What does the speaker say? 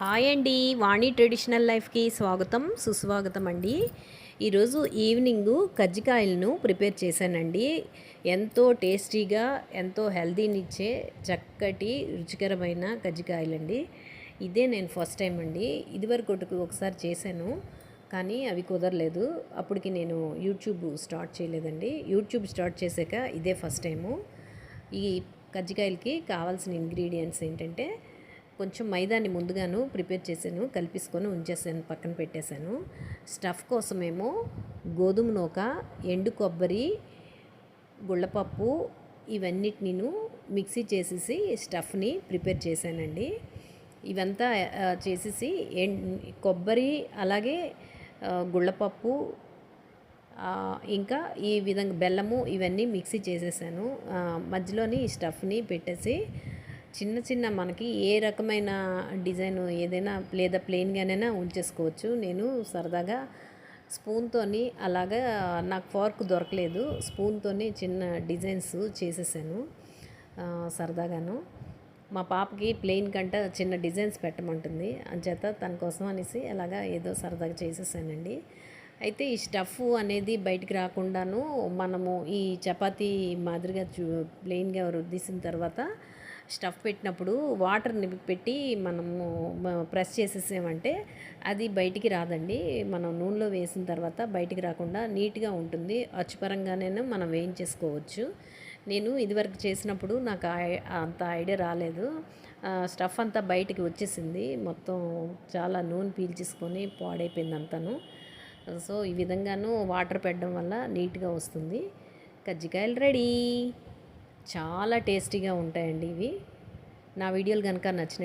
Hi అండి, వాణి traditional లైఫ్కి స్వాగతం సుస్వాగతం అండి. ఈరోజు ఈవినింగ్ కజ్జికాయలను ప్రిపేర్ చేశానండి. ఎంతో టేస్టీగా ఎంతో హెల్తీనిచ్చే చక్కటి రుచికరమైన కజ్జికాయలండి. ఇదే నేను ఫస్ట్ టైం అండి. ఇదివరకు ఒకసారి చేశాను, కానీ అవి కుదరలేదు. అప్పటికి నేను యూట్యూబ్ స్టార్ట్ చేయలేదండి. యూట్యూబ్ స్టార్ట్ చేశాక ఇదే ఫస్ట్ టైము. ఈ కజ్జికాయలకి కావాల్సిన ఇంగ్రీడియంట్స్ ఏంటంటే, కొంచెం మైదాని ముందుగాను ప్రిపేర్ చేశాను, కలిపేసుకొని ఉంచేసాను, పక్కన పెట్టేశాను. స్టఫ్ కోసమేమో గోధుమ నూక, ఎండు కొబ్బరి, గుళ్ళపప్పు ఇవన్నిటిని మిక్సీ చేసేసి స్టఫ్ని ప్రిపేర్ చేశానండి. ఇవంతా చేసేసి కొబ్బరి అలాగే గుళ్ళపప్పు ఇంకా ఈ విధంగా బెల్లము ఇవన్నీ మిక్సీ చేసేసాను. మధ్యలోని ఈ స్టఫ్ని పెట్టేసి చిన్న చిన్న మనకి ఏ రకమైన డిజైన్ ఏదైనా లేదా ప్లెయిన్గానైనా ఉంచేసుకోవచ్చు. నేను సరదాగా స్పూన్తోని అలాగా, నాకు ఫార్క్ దొరకలేదు, స్పూన్తోని చిన్న డిజైన్స్ చేసేసాను సరదాగాను. మా పాపకి ప్లెయిన్ కంట చిన్న డిజైన్స్ పెట్టమంటుంది, అంచేత తన కోసం అనేసి అలాగా ఏదో సరదాగా చేసేసానండి. అయితే ఈ స్టఫ్ అనేది బయటికి రాకుండాను మనము ఈ చపాతీ మాదిరిగా ప్లెయిన్గా రుద్దేసిన తర్వాత స్టఫ్ పెట్టినప్పుడు వాటర్ని పెట్టి మనము ప్రెస్ చేసేసామంటే అది బయటికి రాదండి. మనం నూనెలో వేసిన తర్వాత బయటికి రాకుండా నీట్గా ఉంటుంది. అచ్చుపరంగానైనా మనం వేయించేసుకోవచ్చు. నేను ఇదివరకు చేసినప్పుడు నాకు అంత ఐడియా రాలేదు. స్టఫ్ అంతా బయటికి వచ్చేసింది, మొత్తం చాలా నూనె పీల్చేసుకొని పాడైపోయింది అంతాను. సో ఈ విధంగాను వాటర్ పెట్టడం వల్ల నీట్గా వస్తుంది. కజ్జికాయలు రెడీ. చాలా టేస్టీగా ఉంటాయండి ఇవి. నా వీడియోలు కనుక నచ్చినట్లయితే